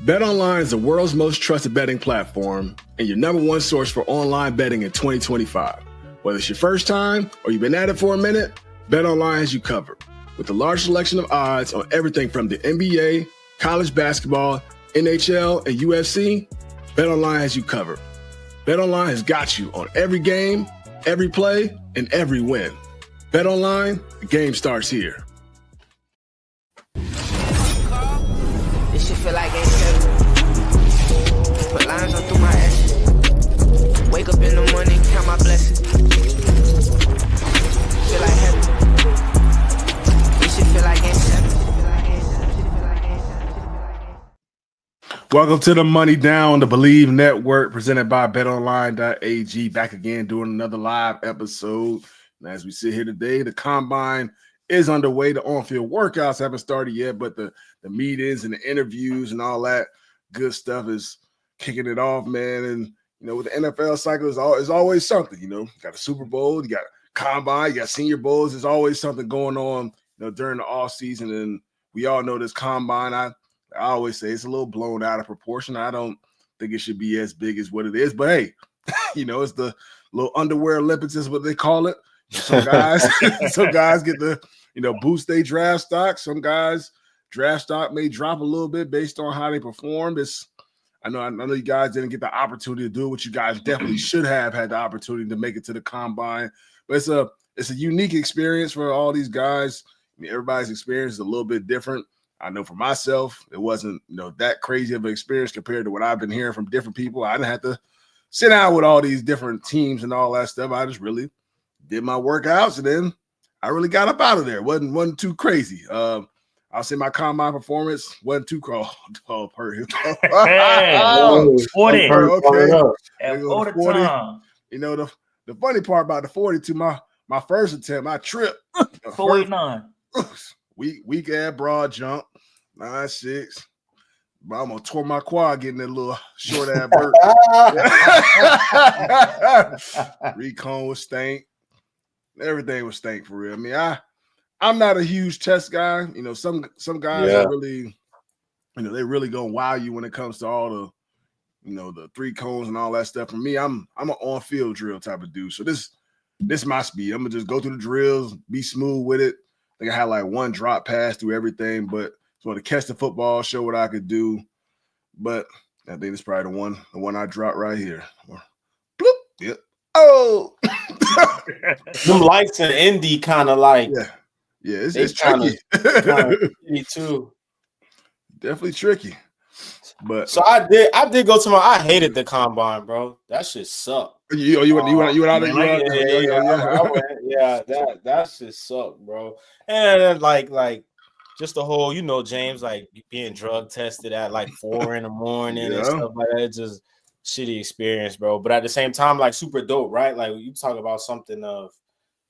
BetOnline is the world's most trusted betting platform and your number one source for online betting in 2025. Whether it's your first time or you've been at it for a minute, BetOnline has you covered. With the large selection of odds on everything from the NBA, college basketball, NHL, and UFC, BetOnline has you covered. BetOnline has got you on every game, every play, and every win. BetOnline, the game starts here. This shit feel like ain't seven. Put lines on through my ass. Wake up in the morning, count my blessings. Feel like heaven. This shit feel like ain't seven. Welcome to the Money Down, the Believe Network, presented by BetOnline.ag. Back again doing another live episode. And as we sit here today, the combine is underway. The on-field workouts haven't started yet, but the meetings and the interviews and all that good stuff is kicking it off, man. And, you know, with the NFL cycle, is always something, you know. You got a Super Bowl, you got a combine, you got Senior Bowls. There's always something going on, you know, during the offseason. And we all know this combine, I always say it's a little blown out of proportion. I don't think it should be as big as what it is. But, hey, you know, it's the little underwear Olympics is what they call it. Some guys get the, you know, boost their draft stock. Some guys draft stock may drop a little bit based on how they performed. I know you guys didn't get the opportunity to do what you guys definitely should have had the opportunity to make it to the combine. But it's a unique experience for all these guys. I mean, everybody's experience is a little bit different. I know for myself, it wasn't, you know, that crazy of an experience compared to what I've been hearing from different people. I didn't have to sit down with all these different teams and all that stuff. I just really did my workouts, and then I really got up out of there. Wasn't too crazy. I'll say my combine performance wasn't too cold. Oh, per 40. Okay. All the time. You know, the funny part about the 42, my first attempt, I tripped. 489. Weak ass broad jump, 9.6. But I almost tore my quad getting that little short ass burp. Recon was stank. Everything was stank for real. I mean, I'm not a huge test guy. You know, some guys are really, you know, they really gonna wow you when it comes to all the, you know, the 3 cones and all that stuff. For me, I'm an on-field drill type of dude. So this my speed. I'm gonna just go through the drills, be smooth with it. I think I had like one drop pass through everything, but so to catch the football, show what I could do. But I think it's probably the one I dropped right here. Bloop. Yep. Oh. Them lights in Indy kind of like it's tricky. Me too. Definitely tricky. But so I did go to I hated the combine, bro. That shit sucked. You went out there? That shit sucked, bro. And like just the whole, you know, James, like being drug tested at like 4 a.m. and stuff like that. It's just shitty experience, bro. But at the same time, like super dope, right? Like you talk about something of,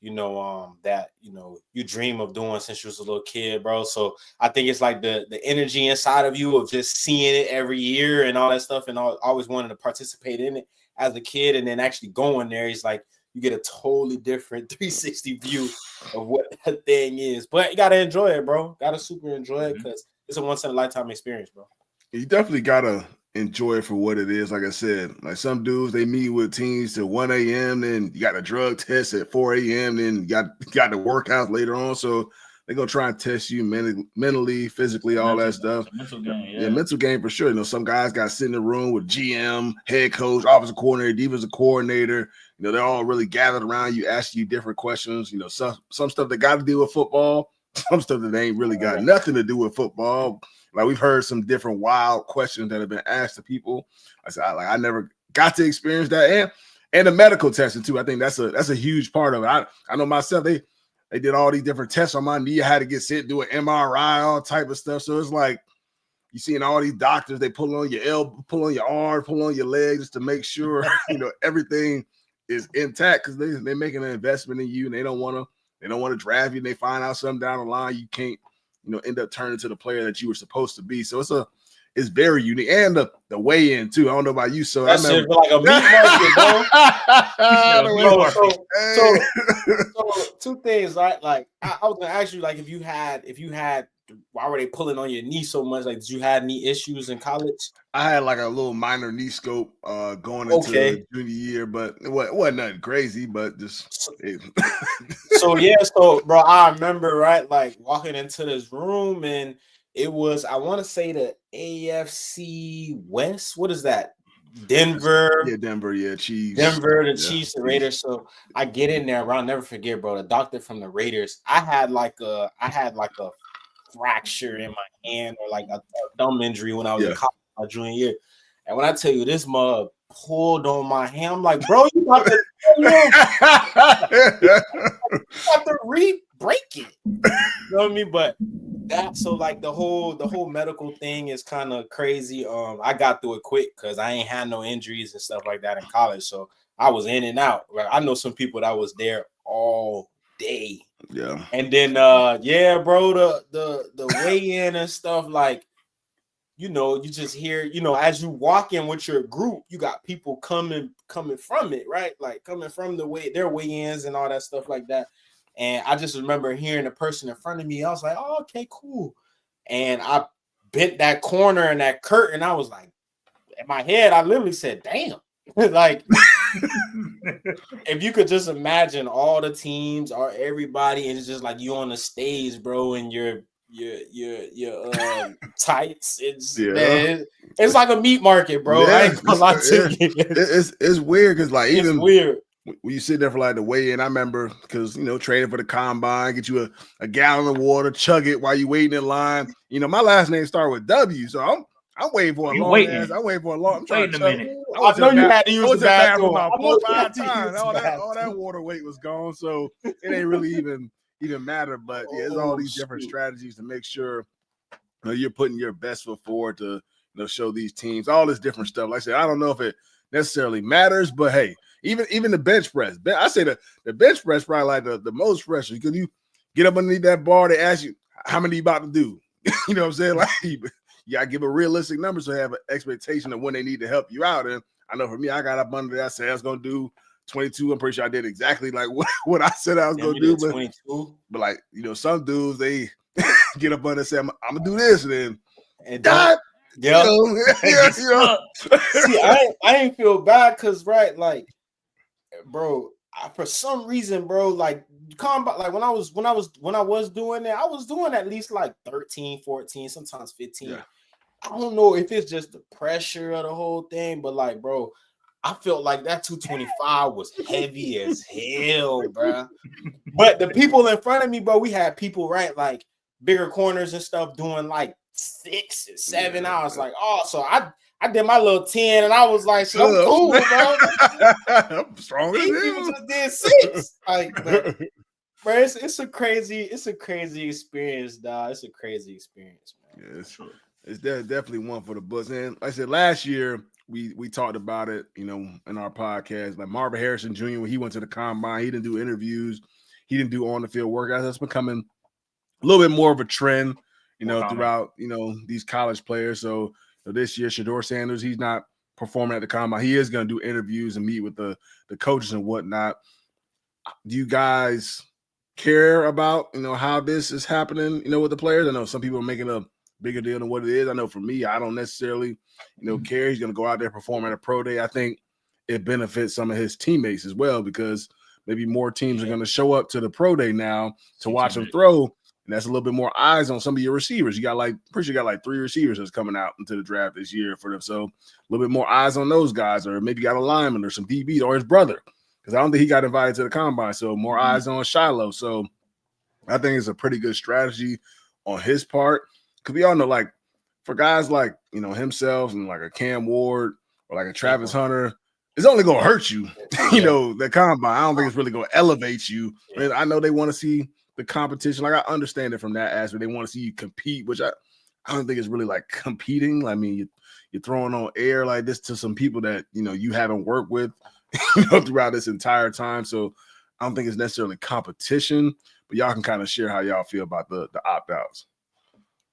you know, that, you know, you dream of doing since you was a little kid, bro. So I think it's like the energy inside of you of just seeing it every year and all that stuff, and always wanting to participate in it as a kid, and then actually going there, it's like you get a totally different 360 view of what that thing is. But you gotta enjoy it, bro. Gotta super enjoy it because it's a once in a lifetime experience, bro. You definitely gotta enjoy it for what it is. Like I said, like some dudes, they meet with teams till 1 a.m. Then you got a drug test at 4 a.m. Then you got the workouts later on. So they're gonna try and test you mentally, physically, all that stuff. Mental game, yeah, mental game for sure. You know, some guys got to sit in the room with GM, head coach, offensive coordinator, defensive coordinator. You know, they're all really gathered around you, asking you different questions. You know, some stuff that got to do with football, some stuff that ain't really got nothing to do with football. Like we've heard some different wild questions that have been asked to people. I said, I never got to experience that, and the medical testing too. I think that's a huge part of it. I know myself. They did all these different tests on my knee. I had to get sent, do an MRI, all type of stuff. So it's like you seeing all these doctors. They pull on your elbow, pull on your arm, pull on your leg just to make sure you know everything is intact because they're making an investment in you, and they don't want to draft you. And they find out something down the line you can't, you know, end up turning to the player that you were supposed to be. So it's very unique, and the weigh-in too. I don't know about you, so that shit like a meat market, bro. So 2 things, right? Like I was gonna ask you, like if you had why were they pulling on your knee so much? Like, did you have knee issues in college? I had like a little minor knee scope going into junior year, but it wasn't nothing crazy, but just so bro, I remember like walking into this room and it was, I want to say, the AFC West. What is that? Denver. Yeah, Denver, yeah, Chiefs. Denver, the Chiefs, the Raiders. So I get in there, bro. I'll never forget, bro. The doctor from the Raiders. I had like a fracture in my hand or like a thumb injury when I was in college my junior year. And when I tell you this mug pulled on my hand, I'm like, bro, you about to re-break it. You know what I mean? But that, so like the whole medical thing is kind of crazy. I got through it quick because I ain't had no injuries and stuff like that in college. So I was in and out. Like, I know some people that was there all day. Yeah. And then bro, the weigh-in and stuff, like, you know, you just hear, you know, as you walk in with your group, you got people coming from it, right? Like coming from their weigh-ins and all that stuff like that. And I just remember hearing the person in front of me. I was like, oh, okay, cool. And I bent that corner and that curtain. I was like, in my head, I literally said, damn. Like, if you could just imagine all the teams or everybody, and it's just like you on the stage, bro, and your tights. It's like a meat market, bro. Yeah, I ain't gonna lie to you. It's weird because like even weird. When you sit there for like the weigh-in, I remember because, you know, training for the combine, get you a gallon of water, chug it while you waiting in line. You know, my last name started with W, so I'm waiting for a long ass. I'm waiting for a long. I'm trying to chug. I know you had to use the bathroom about 4 or 5 times. All that water weight was gone, so it ain't really even matter. But yeah, it's all these different strategies to make sure, you know, you're putting your best foot forward to, you know, show these teams all this different stuff. Like I said, I don't know if it necessarily matters, but hey, even the bench press. I say the bench press probably like the most pressure because you get up underneath that bar, they ask you how many you about to do. You know what I'm saying? Like, you gotta give a realistic number so they have an expectation of when they need to help you out. And I know for me, I got up under that, I said I was gonna do 22. I'm pretty sure I did exactly like what I said I was gonna do. But 22. But like, you know, some dudes, they get up under and say, I'm gonna do this, and God. Yeah. See, I ain't feel bad because, right, like, bro, for some reason, bro, like like when I was doing that, I was doing at least like 13, 14, sometimes 15. Yeah. I don't know if it's just the pressure of the whole thing, but like, bro, I felt like that 225 was heavy as hell, bro. But the people in front of me, bro, we had people, right, like bigger corners and stuff doing like 6 and 7 hours. Like, oh, so I did my little 10 and I was like, so I'm cool, bro. I'm stronger than you. Just did 6. Like, bro, it's a crazy experience, dog. It's a crazy experience, man. Yeah, it's definitely one for the books. And like I said, last year we talked about it, you know, in our podcast. Like Marvin Harrison Jr., when he went to the combine, he didn't do interviews, he didn't do on the field workouts. That's becoming a little bit more of a trend, you know, throughout, you know, these college players. So this year, Shedeur Sanders, he's not performing at the combine. He is going to do interviews and meet with the coaches and whatnot. Do you guys care about, you know, how this is happening, you know, with the players? I know some people are making a bigger deal than what it is. I know for me, I don't necessarily, you know, care. He's going to go out there, perform at a pro day. I think it benefits some of his teammates as well because maybe more teams are going to show up to the pro day now to watch him throw. And that's a little bit more eyes on some of your receivers. You got pretty sure you got like 3 receivers that's coming out into the draft this year for them. So a little bit more eyes on those guys, or maybe you got a lineman or some DBs or his brother. Because I don't think he got invited to the combine. So more eyes on Shiloh. So I think it's a pretty good strategy on his part. Because we all know, like, for guys like, you know, himself and like a Cam Ward or like a Travis Hunter, it's only going to hurt you, you know, the combine. I don't think it's really going to elevate you. I mean, I know they want to see the competition. Like, I understand it from that aspect. They want to see you compete, which I don't think it's really like competing. I mean, you're throwing on air like this to some people that, you know, you haven't worked with, you know, throughout this entire time. So I don't think it's necessarily competition, but y'all can kind of share how y'all feel about the opt-outs.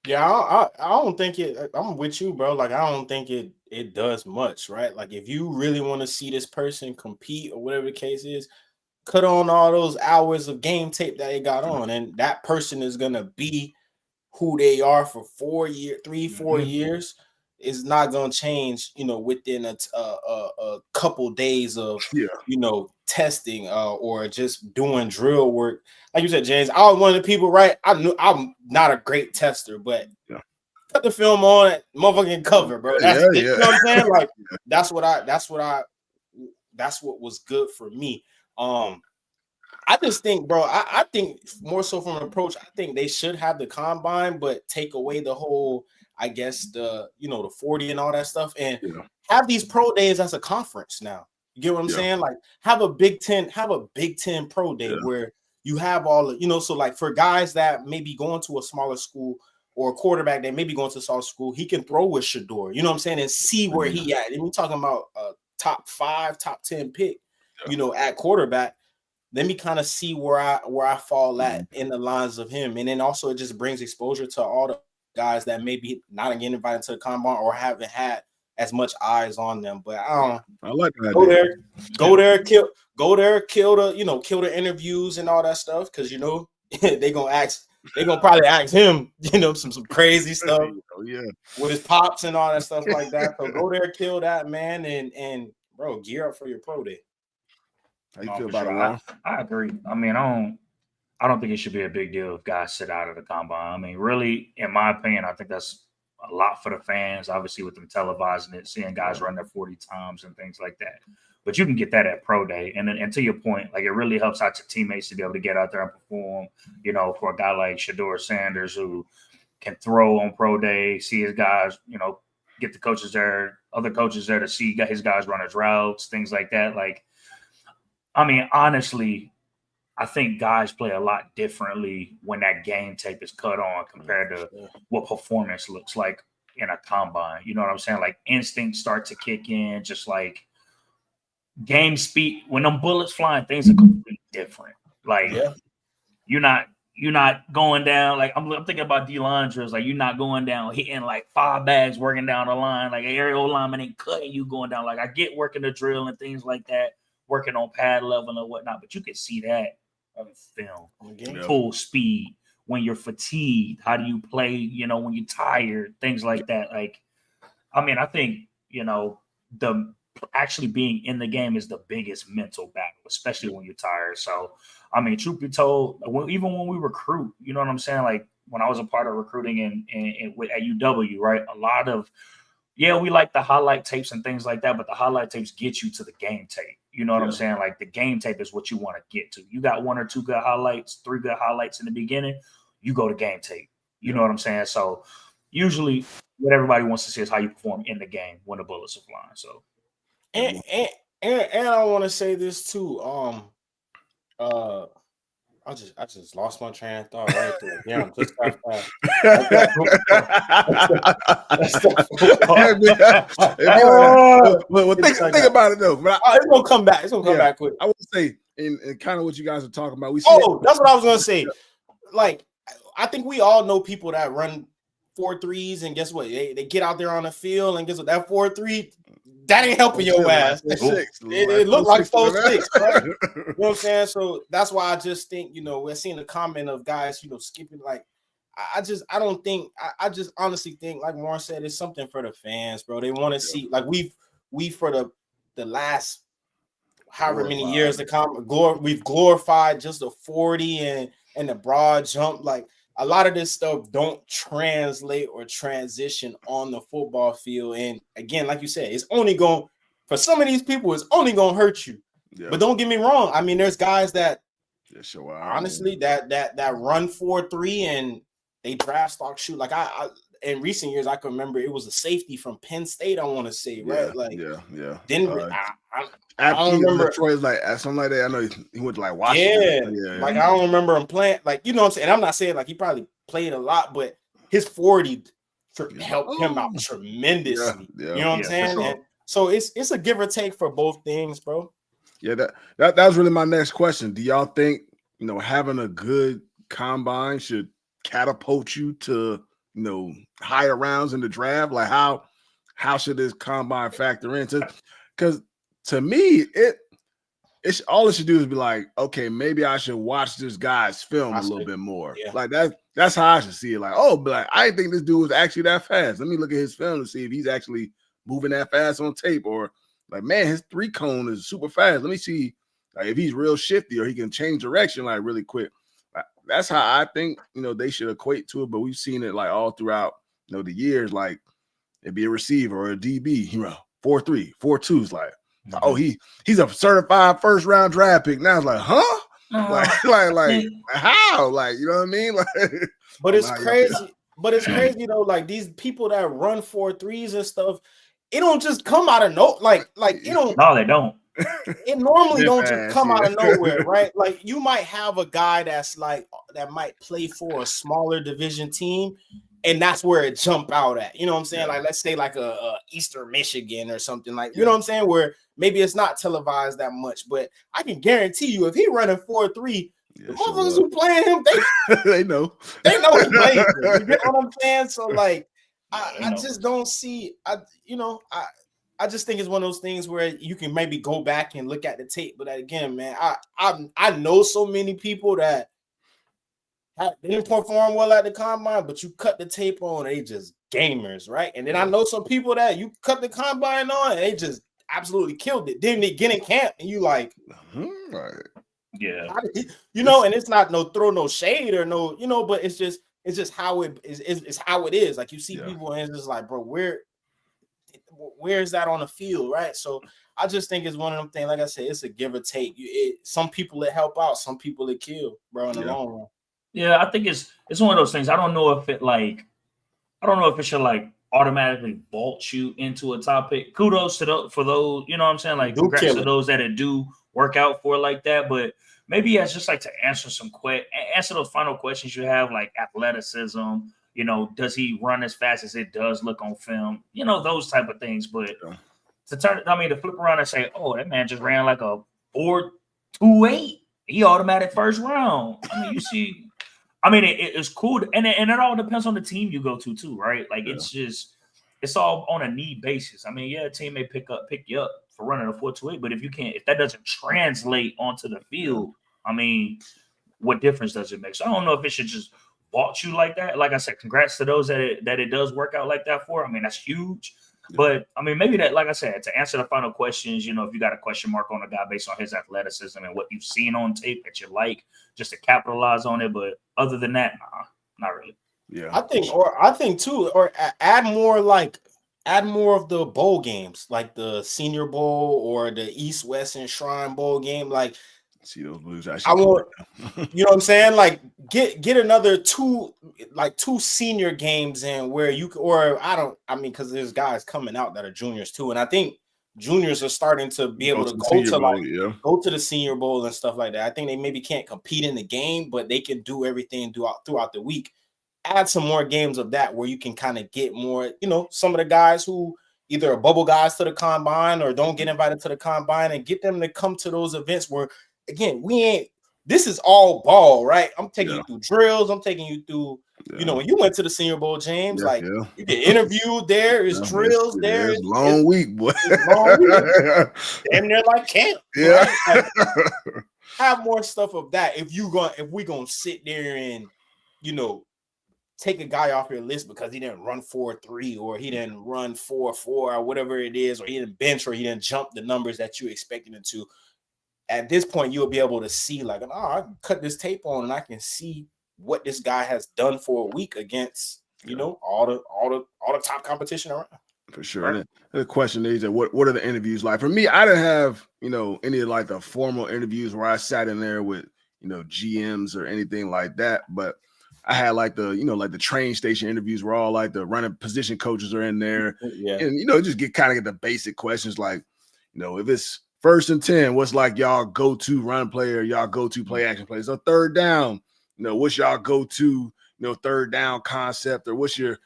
Yeah, I don't think it. I'm with you, bro. Like, I don't think it does much, right? Like, if you really want to see this person compete or whatever the case is, cut on all those hours of game tape that they got on, and that person is gonna be who they are for 4 years, 3-4 years is not going to change, within a couple days of, testing or just doing drill work. Like you said, James, I was one of the people, right? I knew I'm not a great tester, but put the film on it, motherfucking cover, bro. That's it. You know what I'm saying? Like that's what was good for me. I just think, bro, I think more so from an approach, I think they should have the combine, but take away the whole, I guess, the 40 and all that stuff, and have these pro days as a conference now. You get what I'm saying? Like have a Big Ten pro day where you have all the, so like for guys that may be going to a smaller school or a quarterback that may be going to a smaller school, he can throw with Shador, you know what I'm saying, and see where he at. And we're talking about a top 5, top 10 pick, at quarterback. Let me kind of see where I fall at in the lines of him. And then also it just brings exposure to all the guys that maybe not getting invited to the combine or haven't had as much eyes on them. But I like that. Go there, kill the interviews and all that stuff. Cause they're gonna probably ask him, some crazy stuff with his pops and all that stuff like that. So go there, kill that, man, and bro, gear up for your pro day. How you feel about it? I agree. I mean, I don't think it should be a big deal if guys sit out of the combine. I mean, really, in my opinion, I think that's a lot for the fans, obviously, with them televising it, seeing guys run their 40 times and things like that. But you can get that at pro day. And to your point, like it really helps out your teammates to be able to get out there and perform, for a guy like Shador Sanders who can throw on pro day, see his guys, get the coaches there, other coaches there to see his guys run his routes, things like that. Like, I mean, honestly, I think guys play a lot differently when that game tape is cut on compared to what performance looks like in a combine. You know what I'm saying? Like instincts start to kick in, just like game speed. When them bullets flying, things are completely different. Like you're not going down. Like I'm thinking about D-line drills. Like you're not going down hitting like 5 bags working down the line. Like an aerial lineman ain't cutting you going down. Like I get working the drill and things like that, working on pad level and whatnot, but you can see that on film, full speed, when you're fatigued, how do you play, when you're tired, things like that. Like, I mean, I think, the actually being in the game is the biggest mental battle, especially when you're tired. So, I mean, truth be told, even when we recruit, you know what I'm saying? Like when I was a part of recruiting at UW, right? A lot of, we like the highlight tapes and things like that, but the highlight tapes get you to the game tape. You know what I'm saying? Like the game tape is what you want to get to. You got 1 or 2 good highlights, 3 good highlights in the beginning, you go to game tape. You know what I'm saying? So usually what everybody wants to see is how you perform in the game when the bullets are flying. So and I want to say this too. I just lost my train of thought right there. Yeah, just got fast. Well, think about it though. But it's gonna come back. It's gonna come back quick. I would say, in kind of what you guys are talking about. That's what I was gonna say. Like, I think we all know people that run 4.3s, and guess what? They get out there on the field, and guess what? That 4.3, that ain't helping your ass. It looked like 4.6, right? You know what I'm saying? So that's why I just think, we're seeing the comment of guys, skipping. Like, I just honestly think, like Warren said, it's something for the fans, bro. They want to see, like we for the last however many years, we've glorified just the 40 and the broad jump. Like, a lot of this stuff don't translate or transition on the football field. And again, like you said, it's only going, for some of these people, it's only going to hurt you. Yeah. But don't get me wrong. I mean, there's guys that honestly that run 4.3 and they draft stock shoot. Like I in recent years, I can remember it was a safety from Penn State, I want to say, right? Like, Denver. I don't remember. Detroit, like something like that. I know he went to like Washington. Yeah. Like I don't remember him playing. Like, you know what I'm saying? And I'm not saying like he probably played a lot, but his 40 helped him out tremendously. You know what I'm saying? Sure. And so it's a give or take for both things, bro. Yeah, that was really my next question. Do y'all think having a good combine should catapult you to higher rounds in the draft? Like how should this combine factor into? Because to me, all it should do is be like, okay, maybe I should watch this guy's film a little bit more. Yeah. Like that's how I should see it. Like, oh, but like, I didn't think this dude was actually that fast. Let me look at his film to see if he's actually moving that fast on tape, or like, man, his 3-cone is super fast. Let me see like if he's real shifty or he can change direction like really quick. Like, that's how I think they should equate to it. But we've seen it like all throughout the years. Like it'd be a receiver or a DB, 4-3, 4-2 is like. Oh, he's a certified first round draft pick. Now it's like, huh? Like how? Like, you know what I mean? Like, but it's crazy. But it's crazy though. Like these people that run 4.3s and stuff, it don't just come out of like you don't. No, they don't. It normally don't just come out of nowhere, right? Like you might have a guy that's like that might play for a smaller division team. And that's where it jump out at. You know what I'm saying? Like, let's say like a Eastern Michigan or something like, you know what I'm saying? Where maybe it's not televised that much, but I can guarantee you if he running 4.3, the motherfuckers who playing him, they know. They know he playing. You get what I'm saying? So like, I just don't see, I just think it's one of those things where you can maybe go back and look at the tape. But again, man, I know so many people that they didn't perform well at the combine, but you cut the tape on, they just gamers, right? And then I know some people that you cut the combine on, and they just absolutely killed it. Then they get in camp, and you like, yeah, and it's not throw no shade or no, but it's just how it's how it is. Like you see people, and it's just like, bro, where is that on the field, right? So I just think it's one of them things. Like I said, it's a give or take. Some people it help out, some people it kill, bro, in the long run. Yeah, I think it's one of those things. I don't know if it should like automatically vault you into a top pick. Kudos to for those, you know what I'm saying? Like congrats to those that do work out for like that. But maybe it's just like to answer those final questions you have, like athleticism. Does he run as fast as it does look on film? Those type of things. But to flip around and say, oh, that man just ran like a 4.28. He automatic first round. I mean, you see. I mean, it's cool, and it all depends on the team you go to too, right? Like it's all on a need basis. I mean, a team may pick you up for running a 4.28, but if that doesn't translate onto the field, I mean, what difference does it make? So I don't know if it should just vault you like that. Like I said, congrats to those that it does work out like that for. I mean, that's huge. But I mean, maybe that, like I said, to answer the final questions, if you got a question mark on a guy based on his athleticism and what you've seen on tape that you like, just to capitalize on it. But other than that, nah, not really. Yeah, I think too, or add more of the bowl games, like the Senior Bowl or the East West and Shrine Bowl game. Like, see those blues. I want, you know what I'm saying? Like, get another two senior games in where you because there's guys coming out that are juniors too, and I think juniors are starting to be able to go to the Senior Bowl and stuff like that. I think they maybe can't compete in the game, but they can do everything throughout the week. Add some more games of that where you can kind of get more, some of the guys who either are bubble guys to the combine or don't get invited to the combine, and get them to come to those events where, again, this is all ball, right? I'm taking you through drills. I'm taking you through, when you went to the Senior Bowl, James, you get interviewed there. There's drills there. It's a long week, boy. And they're like camp. Yeah. Right? Like, have more stuff of that. If we're going to sit there and, take a guy off your list because he didn't run 4.3 or he didn't run 4.4 or whatever it is, or he didn't bench or he didn't jump the numbers that you expected him to. At this point, you'll be able to see like, I can cut this tape on and I can see what this guy has done for a week against, all the top competition around. For sure. Right. The question is, what are the interviews like? For me, I didn't have, any of like the formal interviews where I sat in there with, GMs or anything like that. But I had like the, like the train station interviews where all like the running position coaches are in there. Yeah. And, just get the basic questions like, if it's 1st and 10, what's like y'all go-to run player, y'all go-to play action plays? So 3rd down, what's y'all go-to, 3rd down concept, or what's your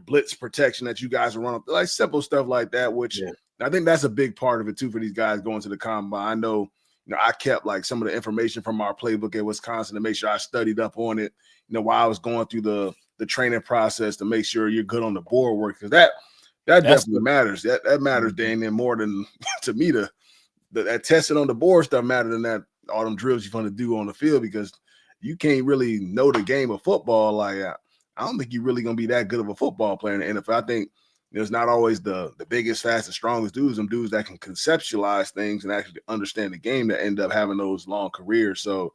blitz protection that you guys are running? Like simple stuff like that, which I think that's a big part of it too for these guys going to the combine. I know, I kept like some of the information from our playbook at Wisconsin to make sure I studied up on it, while I was going through the training process to make sure you're good on the board work, because that definitely matters. That matters, Daniel, more than to me the that testing on the board stuff matter than that all them drills you're going to do on the field, because you can't really know the game of football. Like, I don't think you're really going to be that good of a football player in the NFL. I think there's not always the biggest, fastest, strongest dudes. Them dudes that can conceptualize things and actually understand the game that end up having those long careers. So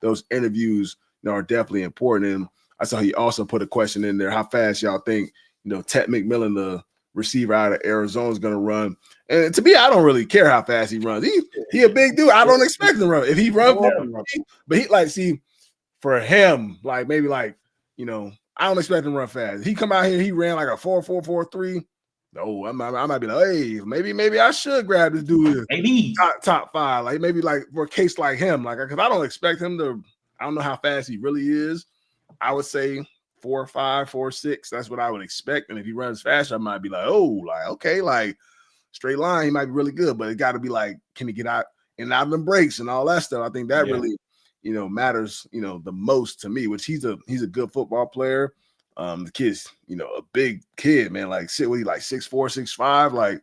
those interviews, are definitely important. And I saw he also put a question in there: how fast y'all think, Ted McMillan, the receiver out of Arizona, is going to run? And to me, I don't really care how fast he runs. He a big dude. I don't expect him to run. If he runs, but for him, I don't expect him to run fast. He come out here, he ran like a 4.443. No, I might be like, hey, maybe I should grab this dude. Maybe top 5, like maybe like for a case like him, like, because I don't expect him to. I don't know how fast he really is. I would say 4.5, 4.6. That's what I would expect. And if he runs faster, I might be like, okay, like straight line, he might be really good. But it got to be like, can he get out and out of them breaks and all that stuff? I think that really, matters, the most to me. Which he's a good football player. The kid's, a big kid, man. Like 6'4", 6'5". Like,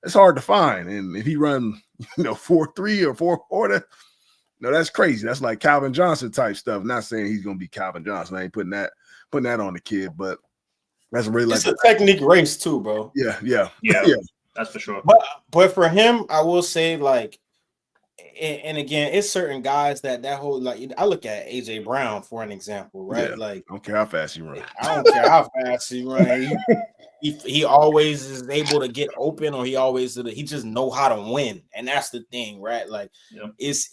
it's hard to find. And if he run, 4.3 or 4.4, that's crazy. That's like Calvin Johnson type stuff. Not saying he's gonna be Calvin Johnson. I ain't putting that on the kid, but that's really it's a technique race too, bro. Yeah. That's for sure. But for him, I will say, like, and again, it's certain guys that whole, like, I look at AJ Brown for an example, right? Yeah. Like, I don't care how fast he runs. I don't care how fast he runs. He always is able to get open, or he just know how to win, and that's the thing, right? Like, is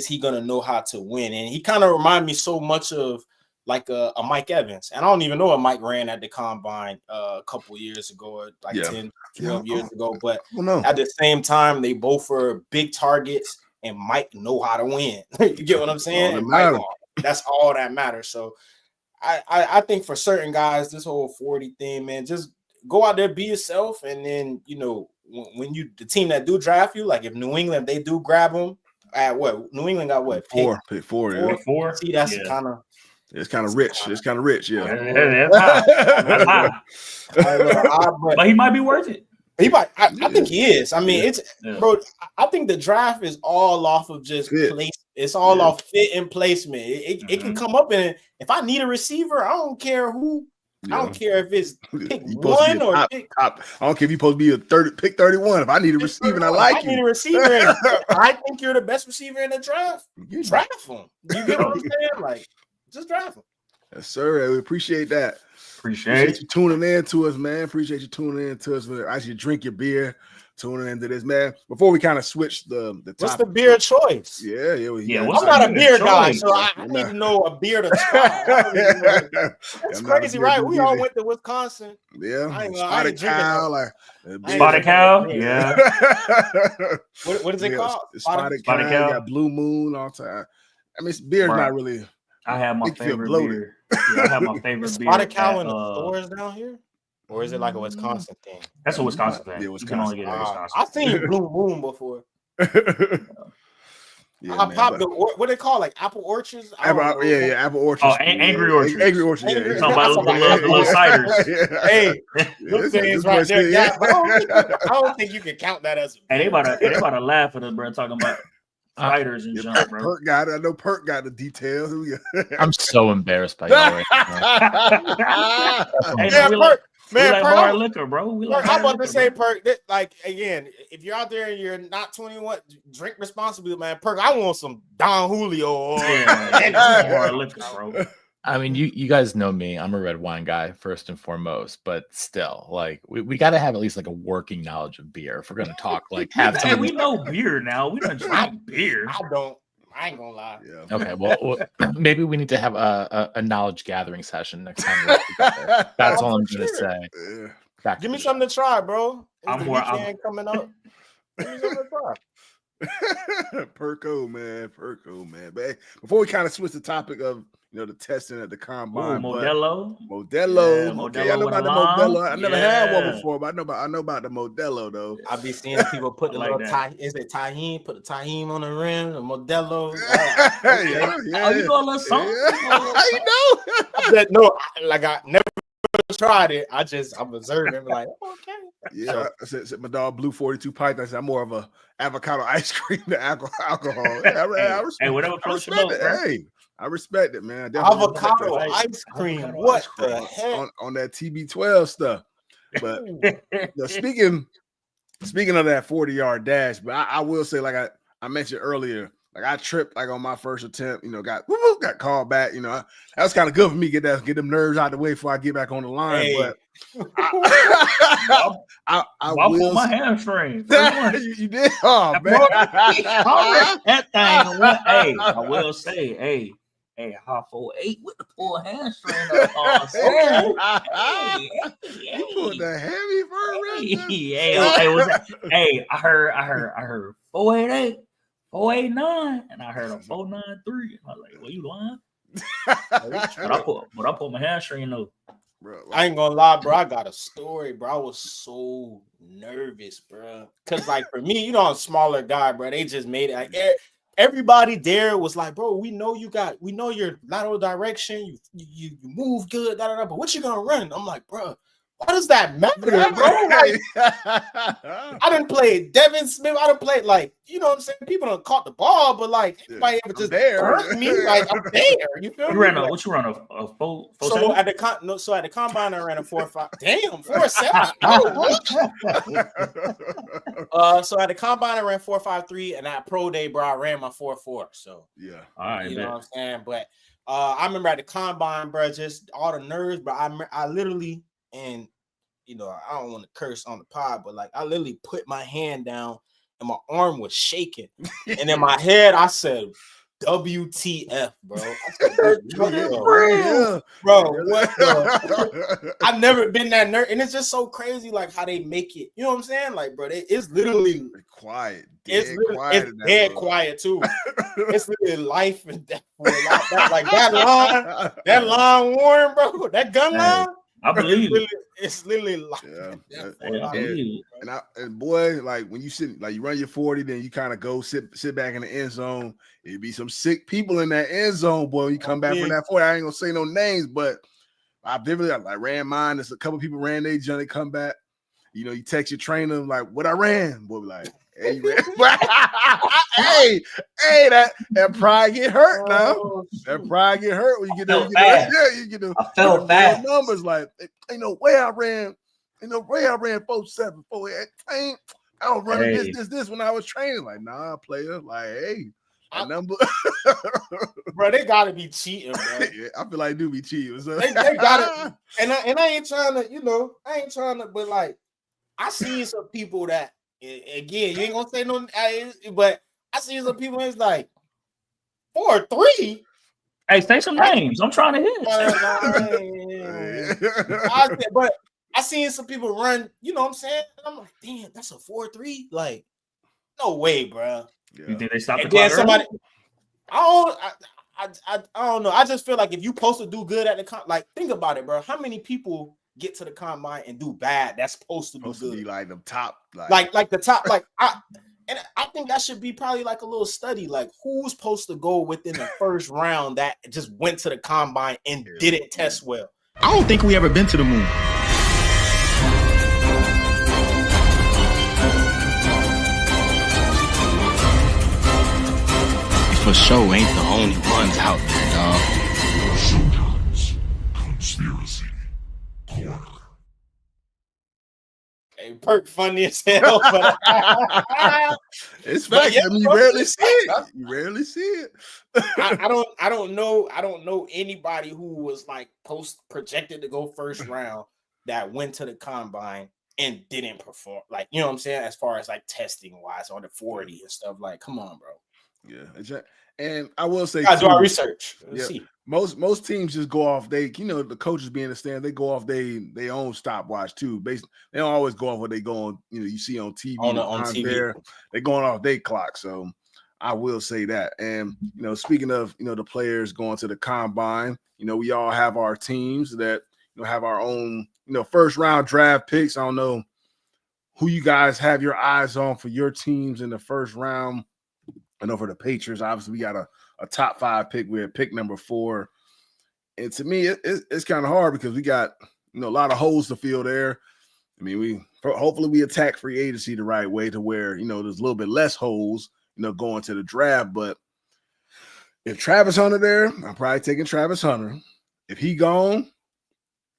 he gonna know how to win? And he kind of remind me so much of like a Mike Evans, and I don't even know if Mike ran at the combine a couple years ago, or like 10, 12 years ago. But at the same time, they both were big targets, and Mike know how to win. You get what I'm saying? And Mike, that's all that matters. So I think for certain guys, this whole 40 thing, man, just go out there, be yourself, and then when the team that do draft you, like if New England, they do grab them at what? New England got what? Pick four. Four. See, that's kind of. It's kind of rich. It's kind of rich, That's high. But he might be worth it. He might. I think he is. I mean, bro. I think the draft is all off of just place. It's all off fit and placement. It can come up, and if I need a receiver, I don't care who. I don't care if it's pick one or pick. Top. I don't care if you're supposed to be pick 31. If I need a receiver, and I like you. I need a receiver. I think you're the best receiver in the draft. Draft him. You get what I'm saying? Like, just draft him. Yes, sir. We appreciate that. Appreciate you tuning in to us, man. Appreciate you tuning in to us. As you drink your beer, tuning into this, man. Before we kind of switch the topic. What's the beer choice? Yeah. I'm not a beer guy, so I need to know a beer to try. That's crazy, right? We all went to Wisconsin. Yeah. Spotted cow. Spotted cow? Yeah. What is it called? Spotted cow. You got Blue Moon all the time. I mean, beer's not really. I have my favorite beer. Yeah, I have my favorite beer. Spotted cow in the stores down here? Or is it like a Wisconsin thing? That's a Wisconsin thing. Yeah, Wisconsin. You can only get it in Wisconsin. I've seen Blue Moon before. I popped what they call, like apple orchards? Apple orchards. Oh, Angry Orchard. Angry Orchard. Yeah. Talking about the little ciders. Hey, those things right there. Yeah, I don't think you can count that as. And they about to laugh at us, bro, talking about ciders and junk, bro. Perk got it. I know Perk got the details. I'm so embarrassed by y'all right now. Perk. Man, we like hard liquor, bro. I'm about to say, Perk, like, again, if you're out there and you're not 21, drink responsibly, man. Perk, I want some Don Julio or hard liquor, bro. I mean, you guys know me. I'm a red wine guy first and foremost, but still, like, we got to have at least like a working knowledge of beer if we're going to talk. Like, we know beer now. We don't drink beer. I ain't gonna lie. Yeah. Okay, well, maybe we need to have a knowledge gathering session next time. That's all I'm gonna say. Give me something to try, bro. I'm coming up. Give me something to try. Perko, man. But before we kind of switch the topic of the testing at the combine, Modelo. Okay, I know about the Modelo. I never had one before, but I know about the Modelo though. I be seeing people put the little tahini, put the tahini on the rim, the Modelo. You know a little something? How you know? I never tried it. I'm observing, like, okay. Yeah, I said my dog Blue 42 Python. I said I'm more of a avocado ice cream than alcohol. Yeah, Hey, whatever I floats your respect boat, it. bro. Hey, I respect it, man. I definitely respect Avocado that. ice cream. Avocado What ice cream. the heck? on that TB12 stuff. But speaking of that 40-yard dash, but I will say, like I mentioned earlier, like I tripped like on my first attempt, got called back. That was kind of good for me, get them nerves out the way before I get back on the line. Hey. But I will my hamstring. you did. Oh man, that thing went. Hey, I will say, hey, half 08 with the pull hamstring. You pulled the heavy for Hey, I heard 488, 489, and I heard a 493. I was like, well, you lying? but I pulled my hamstring though. Bro, I ain't gonna lie, bro. I got a story, bro. I was so nervous, bro. Cause like for me, I'm a smaller guy, bro. They just made it. Like everybody there was like, bro, we know your lateral direction. You move good, but what you gonna run? I'm like, bro, why does that matter, bro? Like, I didn't play Devin Smith. I didn't play like, what I'm saying? People don't caught the ball, but like anybody ever just hurt me, like I'm there. You feel me? What you run a full so at the combine I ran a 4.5. Damn, 4.7. So at the combine I ran 4.53, and at pro day, bro, I ran my 4.4. So yeah, all right, you know what I'm saying. But I remember at the combine, bro, just all the nerves, bro. I literally, and I don't want to curse on the pod, but like I literally put my hand down and my arm was shaking, and in my head I said, WTF, bro. I said, bro, what the? I've never been that nervous, and it's just so crazy, like how they make it. You know what I'm saying? Like, bro, it's literally quiet. It's dead quiet too. It's literally life and death. Like that line, Warren, bro. That gun line. I believe it's literally life. Yeah. And boy, like when you sit, like you run your 40, then you kind of go sit back in the end zone. It'd be some sick people in that end zone, boy. You come back from that 40. I ain't gonna say no names, but I vividly ran mine. There's a couple people ran their journey, come back. You text your trainer like, "What I ran?" Boy, like, "Hey, you ran." hey, that pride get hurt now. That pride get hurt when you get there. You get the numbers. Like, ain't no way I ran. Ain't no way I ran 4.7, 4.8. I don't run this when I was training. Like, nah, player. Like, hey. Number, bro, they gotta be cheating, bro. Yeah, I feel like they do be cheating. So. They gotta, and I ain't trying to, but like I seen some people that again, you ain't gonna say no, but I seen some people it's like 4.3. Hey, say some names. I'm trying to hit. But I seen some people run. You know what I'm saying? I'm like, damn, that's a 4.3. Like, no way, bro. Yeah. You think they stopped the clock? Somebody, I don't know. I just feel like if you supposed to do good at the like, think about it, bro. How many people get to the combine and do bad? That's supposed to do good. To be like the top, like the top. Like I think that should be probably like a little study. Like who's supposed to go within the first round that just went to the combine and didn't test well? I don't think we ever been to the moon. For sure ain't the only ones out there, dog. Sojourn's Conspiracy Corner. Hey, Perk funny as hell, but it's fact. I mean, you rarely see it. You rarely see it. I don't know anybody who was like projected to go first round that went to the combine and didn't perform. Like, you know what I'm saying? As far as like testing wise on the 40 and stuff. Like, come on, bro. Yeah, and I will say, I do our research. Let's see. Most teams just go off the coaches being in the stand, they go off they own stopwatch too. Basically, they don't always go off what they go on. You see on TV on TV. They're going off their clock. So I will say that. And speaking of the players going to the combine, we all have our teams that have our own first round draft picks. I don't know who you guys have your eyes on for your teams in the first round. I know for the Patriots, obviously, we got a top 5 pick. We're at pick number 4. And to me, it's kind of hard because we got, a lot of holes to fill there. I mean, hopefully we attack free agency the right way to where, there's a little bit less holes, going to the draft. But if Travis Hunter there, I'm probably taking Travis Hunter. If he gone,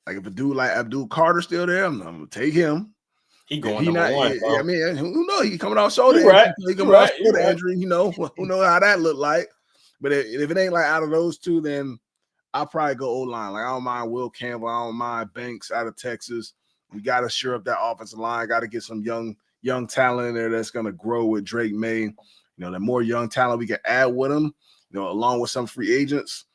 like if a dude like Abdul Carter still there, I'm gonna take him. He going number one. I mean, who knows? He coming off shoulder injury. Right. He coming off shoulder injury. Who knows how that look like? But if it ain't like out of those two, then I'll probably go O-line. Like I don't mind Will Campbell. I don't mind Banks out of Texas. We got to shore up that offensive line. Got to get some young talent in there that's going to grow with Drake May. The more young talent we can add with them, along with some free agents,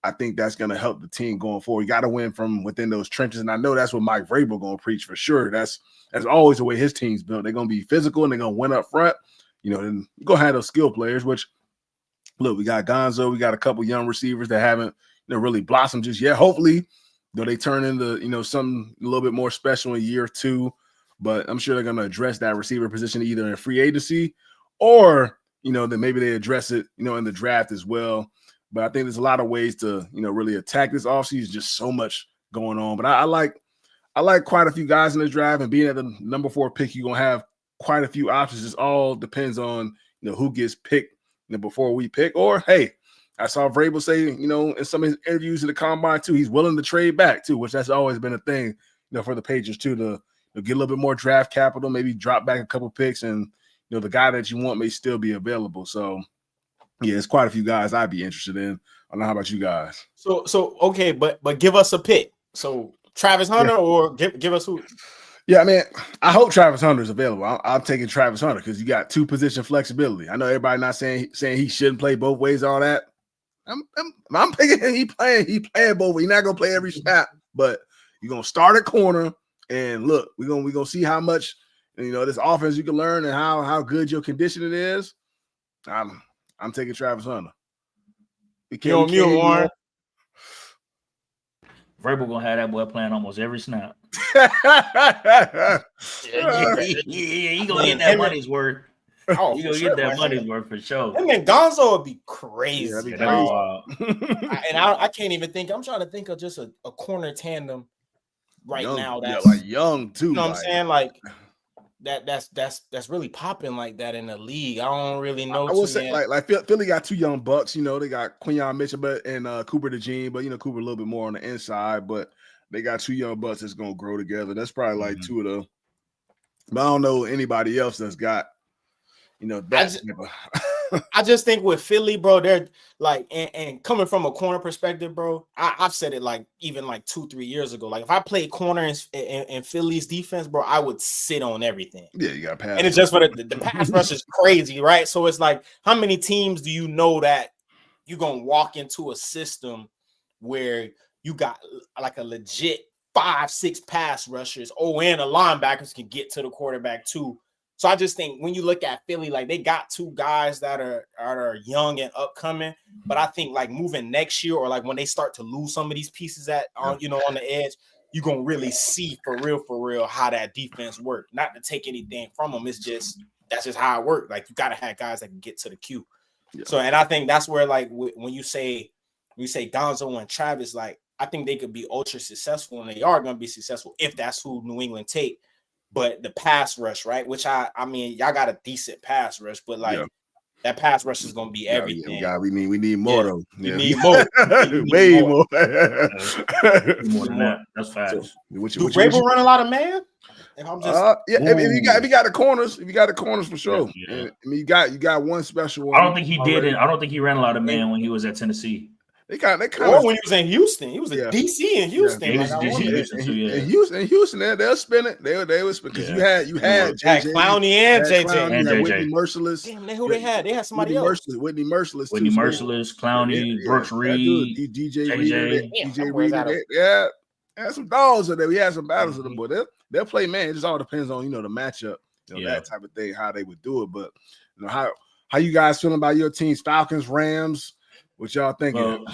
I think that's going to help the team going forward. You got to win from within those trenches, and I know that's what Mike Vrabel going to preach for sure. That's always the way his team's built. They're going to be physical and they're going to win up front. Then you're going to have those skill players. Which look, we got Gonzo, we got a couple young receivers that haven't really blossomed just yet. Hopefully, they turn into something a little bit more special in year 2. But I'm sure they're going to address that receiver position either in free agency or then maybe they address it in the draft as well. But I think there's a lot of ways to really attack this offseason. Just so much going on. But I like quite a few guys in the draft, and being at the number 4 pick, you're gonna have quite a few options. It all depends on who gets picked before we pick. Or hey, I saw Vrabel say in some of his interviews in the combine too, he's willing to trade back too, which that's always been a thing for the Patriots too, to get a little bit more draft capital, maybe drop back a couple picks, and the guy that you want may still be available. So yeah, it's quite a few guys I'd be interested in. I don't know how about you guys. So okay, but give us a pick. So Travis Hunter or give us who? Yeah, I mean, I hope Travis Hunter is available. I'm taking Travis Hunter because you got 2 position flexibility. I know everybody not saying he shouldn't play both ways, all that. I'm picking him. He playing both ways. He's not gonna play every snap, but you're gonna start at corner, and look, we're gonna see how much this offense you can learn and how good your conditioning is. I'm taking Travis Hunter. Vrabel gonna have that boy playing almost every snap. He gonna get that money's worth. Oh, you gonna get that money's worth for sure. I mean, Gonzo would be crazy. Yeah, I can't even think. I'm trying to think of just a corner tandem now. That's like young too. You know what I'm saying? Like that's really popping like that in the league. I don't really know. I would say like Philly got 2 young bucks. They got Quinyon Mitchell and Cooper DeJean, but Cooper a little bit more on the inside. But they got 2 young bucks that's gonna grow together. That's probably like 2 of the. But I don't know anybody else that's got I just think with Philly, bro, they're like, and coming from a corner perspective, bro, I've said it like even like 2-3 years ago. Like if I played corner in Philly's defense, bro, I would sit on everything. Yeah, you got pass. And it's just for the pass rush is crazy, right? So it's like, how many teams do you know that you're gonna walk into a system where you got like a legit 5-6 pass rushers, and the linebackers can get to the quarterback too. So I just think when you look at Philly, like they got 2 guys that are young and upcoming, but I think like moving next year or like when they start to lose some of these pieces on the edge, you're gonna really see for real how that defense works. Not to take anything from them, that's just how it works. Like you gotta have guys that can get to the queue. Yeah. So and I think that's where like when you say Gonzo and Travis, like I think they could be ultra successful and they are gonna be successful if that's who New England take. But the pass rush, right? Which I mean, y'all got a decent pass rush, but like that pass rush is gonna be everything. We need more though. We need more. Way more. More than that. That's fast. Do Vrabel run a lot of man? If I'm just if you got the corners for sure. Yeah. I mean, you got one special one. I don't think he did. I don't think he ran a lot of man when he was at Tennessee. They kind of when he was in Houston, he was in DC in Houston. In Houston, they'll spin it. They would spin because you had JJ, Clowney and JJ and JJ. Whitney Merciless. Damn, who they had? They had somebody else. Whitney Merciless, Clowney, Brooks Reed, DJ Reed. Yeah, had some dogs in there. We had some battles with them, but they'll play man. It just all depends on the matchup, that type of thing, how they would do it. But how you guys feeling about your teams? Falcons, Rams. What y'all thinking? Well,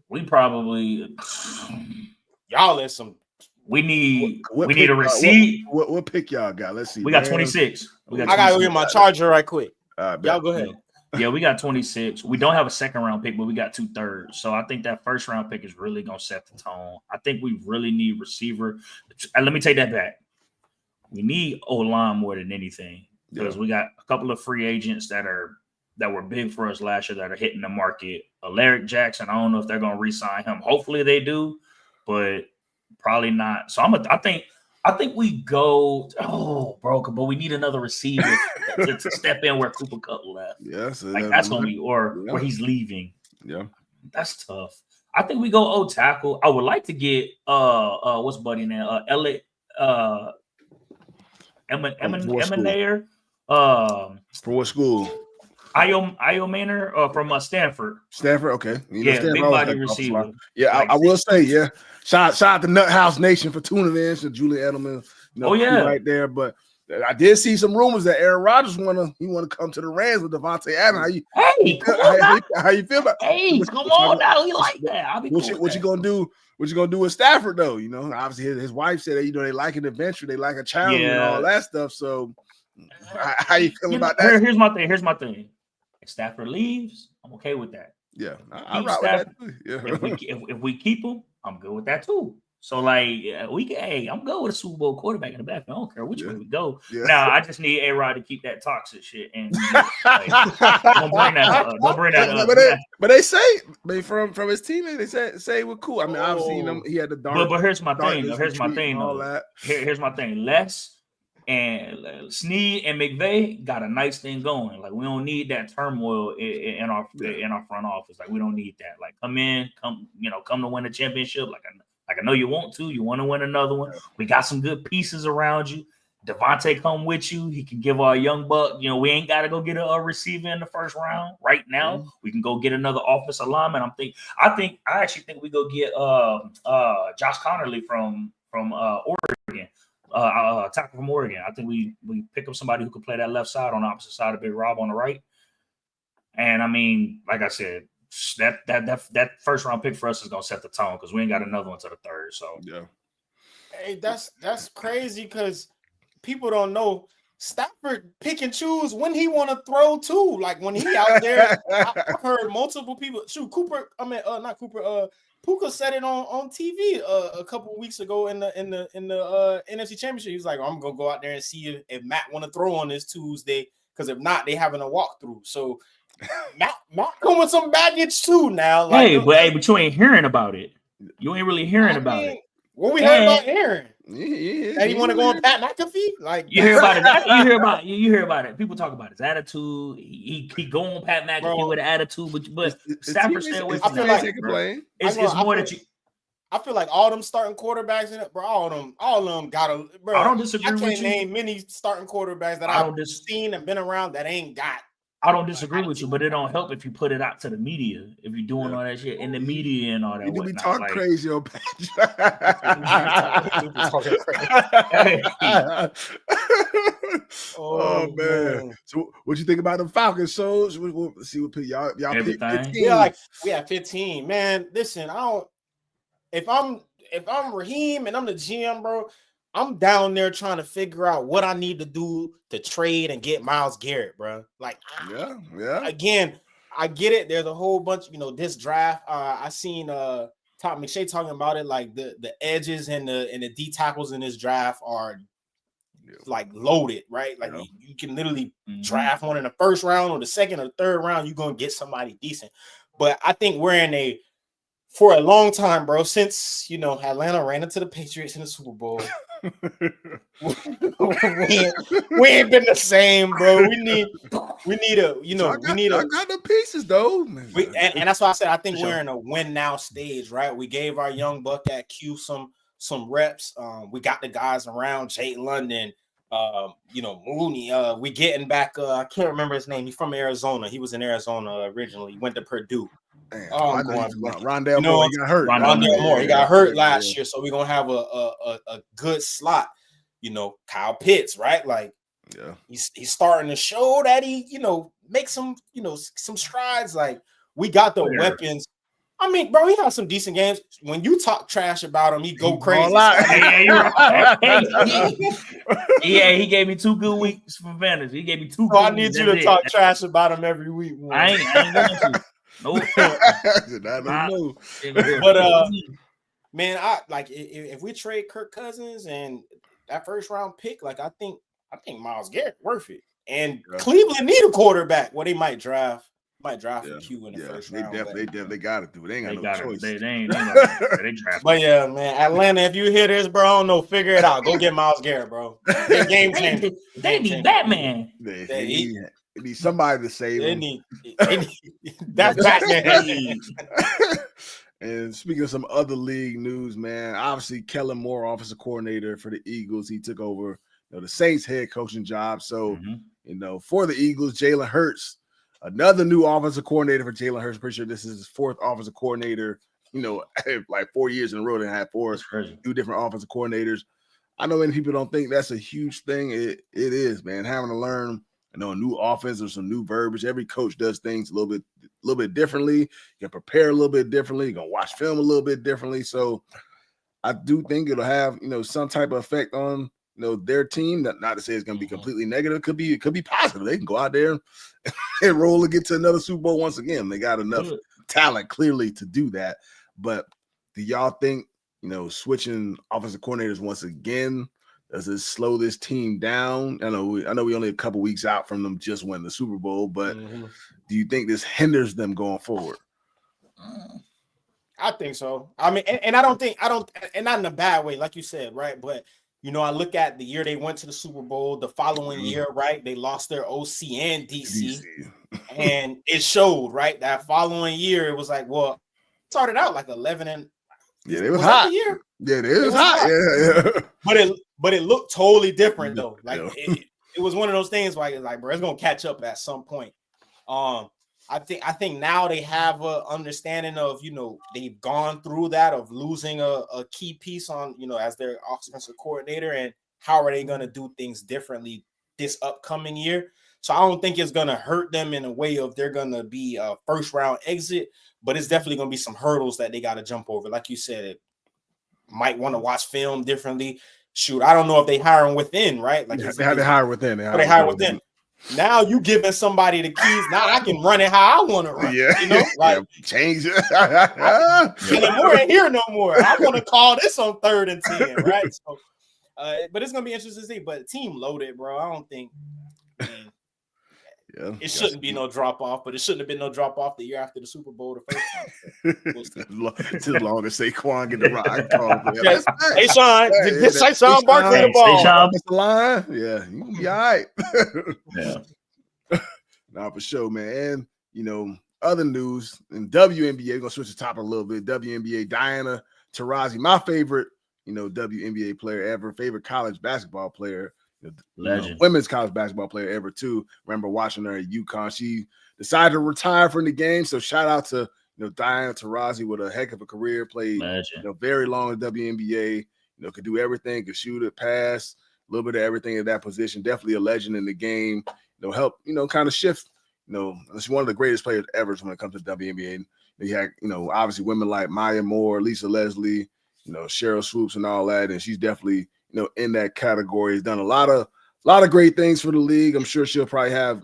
we probably y'all in some. We need a receipt. What pick y'all got? Let's see. We got 26. I gotta go get my charger right quick. Y'all go ahead. Yeah, we got 26. We don't have a second round pick, but we got 2 thirds. So I think that first round pick is really gonna set the tone. I think we really need receiver. Let me take that back. We need O-line more than anything because we got a couple of free agents that were big for us last year that are hitting the market. Alaric Jackson, I don't know if they're going to re-sign him. Hopefully they do, but probably not. So I think we go. Oh, bro, but we need another receiver to step in where Cooper Kupp left. Yeah, so that's going to be where he's leaving. Yeah, that's tough. I think we go O tackle. I would like to get what's buddy now? Elliot Eminator. For what school? Io Manor from Stanford. Stanford, okay. Stanford big body receiver. Yeah, like I will say, shout out to Nut House Nation for tuning in. So Julie Edelman, right there. But I did see some rumors that Aaron Rodgers want to come to the Rams with Devontae Adams. How you feel about? Hey, come on now, we like that. What you gonna do? What you gonna do with Stafford though? Obviously his wife said that they like an adventure, they like a challenge and all that stuff. So how you feel about that? Here's my thing. If Stafford leaves, I'm okay with that. Yeah, I'm right with that too. Yeah. If we keep him, I'm good with that too. So I'm good with a Super Bowl quarterback in the back. I don't care which way we go. Yeah. Now I just need A-Rod to keep that toxic shit and don't bring that up. But they say from his teammates, they say we're cool. I mean, I've seen him. He had the dark. But here's my thing. Here's my thing. Les and Snead and McVay got a nice thing going. Like we don't need that turmoil in our front office. Like we don't need that. Like come to win a championship. Like I know you want to. You want to win another one. We got some good pieces around you. Devontae come with you. He can give our young buck. We ain't got to go get a receiver in the first round right now. Mm-hmm. We can go get another offensive lineman. I actually think we go get Josh Connerly from Oregon. Tackle from Oregon. I think we pick up somebody who could play that left side on the opposite side of Big Rob on the right. And I mean, like I said, that first round pick for us is gonna set the tone because we ain't got another one to the third. So yeah. Hey, that's crazy because people don't know Stafford pick and choose when he want to throw too. Like when he out there, I've heard multiple people. Puka said it on TV a couple of weeks ago in the NFC Championship. He was like, I'm gonna go out there and see if Matt want to throw on this Tuesday because if not, they having a walkthrough. So Matt come with some baggage too now. Like, but you ain't hearing about it. You ain't really hearing about it. What we heard about Aaron? Yeah. He want to go on Pat McAfee? Like you hear about it. You hear about it. People talk about his attitude. He go on Pat McAfee with an attitude, but Stafford stay away from that. It's more that you. I feel like all them starting quarterbacks in it, bro. All of them got a. Bro, I don't disagree with you. I can't name many starting quarterbacks that I've seen and been around that ain't got. I don't disagree with you, but it don't help if you put it out to the media. If you're doing all that shit in the media and all that, you be talking crazy on Patch. Oh man! So, what you think about the Falcons? So, we'll see what y'all pick 15. Yeah, like we have 15. Man, listen, I don't. If I'm Raheem and I'm the GM, bro. I'm down there trying to figure out what I need to do to trade and get Myles Garrett, bro. Like, yeah. Again, I get it. There's a whole bunch, this draft. I seen Tom McShay talking about it. Like the edges and the D tackles in this draft are like loaded, right? Like you can literally draft one in the first round or the second or third round. You're gonna get somebody decent. But I think we're for a long time, bro. Since Atlanta ran into the Patriots in the Super Bowl. we ain't been the same, bro. We need a I got the pieces though. And that's why I said I think we're in a win now stage, right? We gave our young buck at Q some reps. We got the guys around Jay London, Mooney. We getting back. I can't remember his name. He's from Arizona. He was in Arizona originally. He went to Purdue. Rondale Moore. He got hurt. Rondale Moore. He got hurt last year, so we're gonna have a good slot. Kyle Pitts, right? Like, he's starting to show that he, make some strides. Like, we got the weapons. I mean, bro, he had some decent games. When you talk trash about him, he go crazy. Yeah, he gave me 2 good weeks for fantasy. He gave me 2. I need you to talk trash about him every week. Man. I ain't going to. Nope. But man, I like if we trade Kirk Cousins and that first round pick, like I think Myles Garrett worth it. And Cleveland need a quarterback. Well, they might draft Q in the first round. They definitely got to do it. They ain't got no choice. They draft. But yeah, man, Atlanta, if you hear this, bro, I don't know, figure it out. Go get Myles Garrett, bro. Game changer. They need Batman. They need somebody to save them. They need that's Batman. And speaking of some other league news, man, obviously Kellen Moore, offensive coordinator for the Eagles, he took over the Saints head coaching job. So, for the Eagles, Jalen Hurts, another new offensive coordinator for Jalen Hurts. Pretty sure this is his fourth offensive coordinator, like 4 years in a row. They had two different offensive coordinators. I know many people don't think that's a huge thing. It is, man. Having to learn, a new offense or some new verbiage. Every coach does things a little bit differently. You can prepare a little bit differently. You're gonna watch film a little bit differently. So I do think it'll have, some type of effect on their team. Not to say it's gonna be completely negative. It could be positive. They can go out there and roll and get to another Super Bowl once again. They got enough talent clearly to do that. But do y'all think, switching offensive coordinators once again, does it slow this team down? I know we only a couple weeks out from them just winning the Super Bowl, but do you think this hinders them going forward? I think so. I mean, and I don't, and not in a bad way, like you said, right? But I look at the year they went to the Super Bowl, the following year, right? They lost their OC and DC. And it showed, right? That following year, it was like, well, it started out like 11 and it was hot. Year? Yeah, it was hot. Yeah. But it looked totally different though. Like it was one of those things where like, bro, it's gonna catch up at some point. I think now they have a understanding of, they've gone through that of losing a key piece on, as their offensive coordinator, and how are they going to do things differently this upcoming year. So I don't think it's going to hurt them in a way of they're going to be a first round exit, but it's definitely going to be some hurdles that they got to jump over. Like you said, might want to watch film differently. Shoot, I don't know if they hire them within, right? Like they hire within. They hire within. Now you giving somebody the keys. Now I can run it how I want to run. Yeah, change it. Jalen Moore ain't here no more. I want to call this on 3rd and 10, right? So, but it's gonna be interesting to see. But team loaded, bro. I don't think. It shouldn't be no drop off, but it shouldn't have been no drop off the year after the Super Bowl the first time. Too long to Saquon get the rock call. Hey Sean Barkley the ball. The line. Yeah, you can be all right. Nah, for sure, man. And other news in WNBA, we're gonna switch the topic a little bit. WNBA, Diana Taurasi, my favorite, WNBA player ever, favorite college basketball player. Legend. Women's college basketball player ever too. Remember watching her at UConn. She decided to retire from the game. So shout out to Diana Taurasi with a heck of a career. Played very long in WNBA. Could do everything. Could shoot it, pass, a little bit of everything in that position. Definitely a legend in the game. Help kind of shift. She's one of the greatest players ever when it comes to WNBA. You had obviously women like Maya Moore, Lisa Leslie, Cheryl Swoops, and all that. And she's definitely in that category. Has done a lot of great things for the league. I'm sure she'll probably have,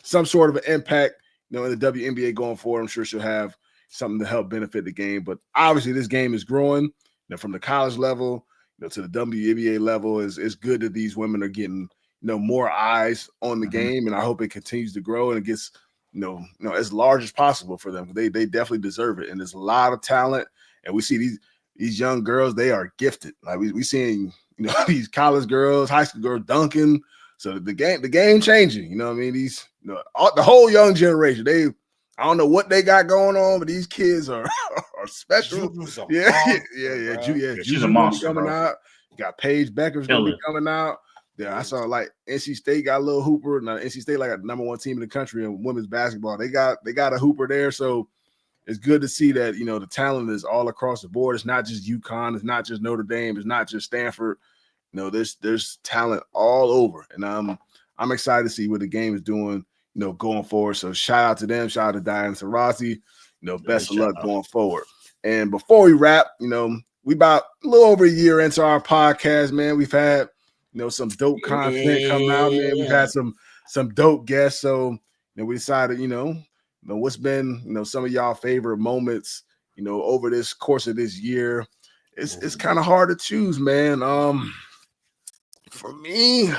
some sort of an impact, in the WNBA going forward. I'm sure she'll have something to help benefit the game. But obviously this game is growing, from the college level, to the WNBA level. It's good that these women are getting, more eyes on the game. And I hope it continues to grow and it gets, as large as possible for them. They definitely deserve it. And there's a lot of talent. And we see these young girls, they are gifted. Like we seeing, these college girls, high school girls dunking. So the game changing. These, the whole young generation. I don't know what they got going on, but these kids are special. Yeah. She's a monster. Coming out. You got Paige Becker's gonna be coming out. Yeah, I saw like NC State got a little hooper. Now NC State like a #1 team in the country in women's basketball. They got a hooper there. So it's good to see that, the talent is all across the board. It's not just UConn. It's not just Notre Dame. It's not just Stanford. There's talent all over. And I'm excited to see what the game is doing, going forward. So shout out to them. Shout out to Diana Taurasi. Best of luck going forward. And before we wrap, we about a little over a year into our podcast, man. We've had, some dope content coming out, man. We've had some dope guests. So, we decided, what's been, some of y'all favorite moments, over this course of this year. It's kind of hard to choose, man. For me,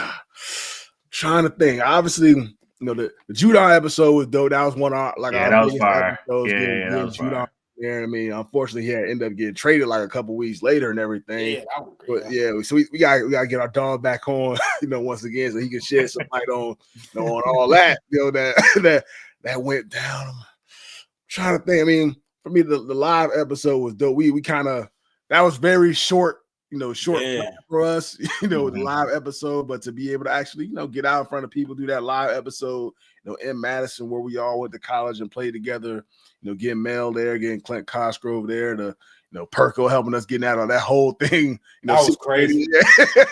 trying to think. Obviously, the Judon episode was dope. That was one of our that was biggest fire. episodes. That was Judon fire. there. I mean, unfortunately, he had ended up getting traded like a couple weeks later and everything. Yeah, that was great. But yeah, so we gotta get our dog back on, once again, so he can shed some light on, on all that, that went down. I'm trying to think. I mean, for me, the live episode was dope. We kind of that was very short. Short for us, the live episode, but to be able to actually, get out in front of people, do that live episode, in Madison, where we all went to college and played together, getting Mel there, getting Clint Cosgrove there, Perko helping us getting out on that whole thing. That was crazy.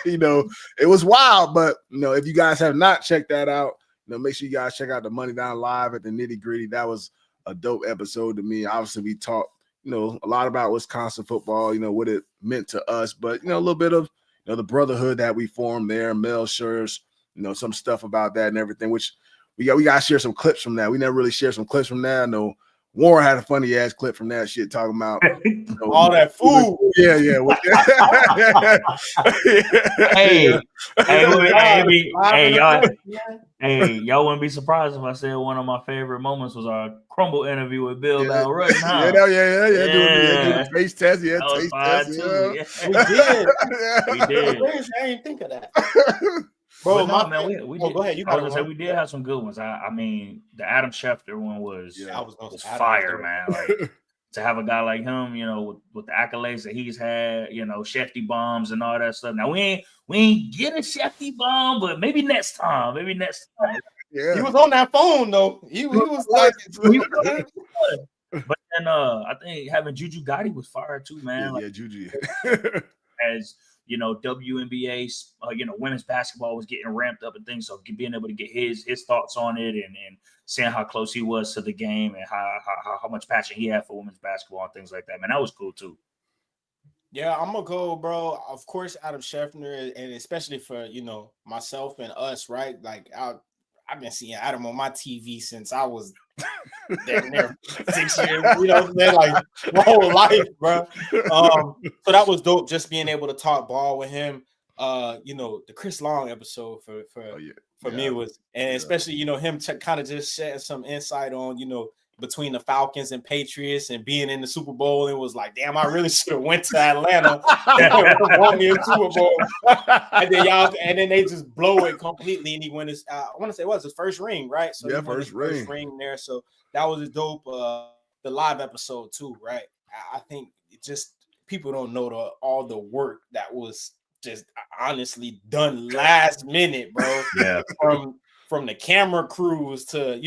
It was wild, but, if you guys have not checked that out, make sure you guys check out the Money Down Live at the Nitty Gritty. That was a dope episode to me. Obviously, we talked, a lot about Wisconsin football, what it meant to us, but, a little bit of, the brotherhood that we formed there. Mel shares, some stuff about that and everything, which we got to share some clips from that. We never really shared some clips from that. I know Warren had a funny ass clip from that shit talking about all that food. Yeah. Y'all wouldn't be surprised if I said one of my favorite moments was our Crumble interview with Bill Bell. Yeah. Doing the taste test. Yeah, taste test. We did. I didn't think of that. Bro, we did. Go ahead. I was gonna say we did have some good ones. I mean, the Adam Schefter one was fire, man. Like to have a guy like him, with the accolades that he's had, Shefty bombs and all that stuff. Now we ain't getting Shefty bomb, but maybe next time. Yeah, he was on that phone though. He was like, but then I think having Juju Gotti was fire too, man. Yeah, Juju. As WNBA, women's basketball was getting ramped up and things. So being able to get his thoughts on it and seeing how close he was to the game and how much passion he had for women's basketball and things like that, man, that was cool too. Yeah, I'm gonna go, bro. Of course, Adam Schefter, and especially for myself and us, right? Like I've been seeing Adam on my TV since I was there 6 years, like my whole life, bro. So that was dope, just being able to talk ball with him. The Chris Long episode for me was, and especially him kind of just shedding some insight on between the Falcons and Patriots and being in the Super Bowl, and was like, damn, I really should have went to Atlanta and won me a Super Bowl. And then they just blow it completely, and he won his I want to say his first ring, right? So first ring there. So that was a dope the live episode too, right? I think it just people don't know all the work that was just honestly done last minute, bro. Yeah. From the camera crews to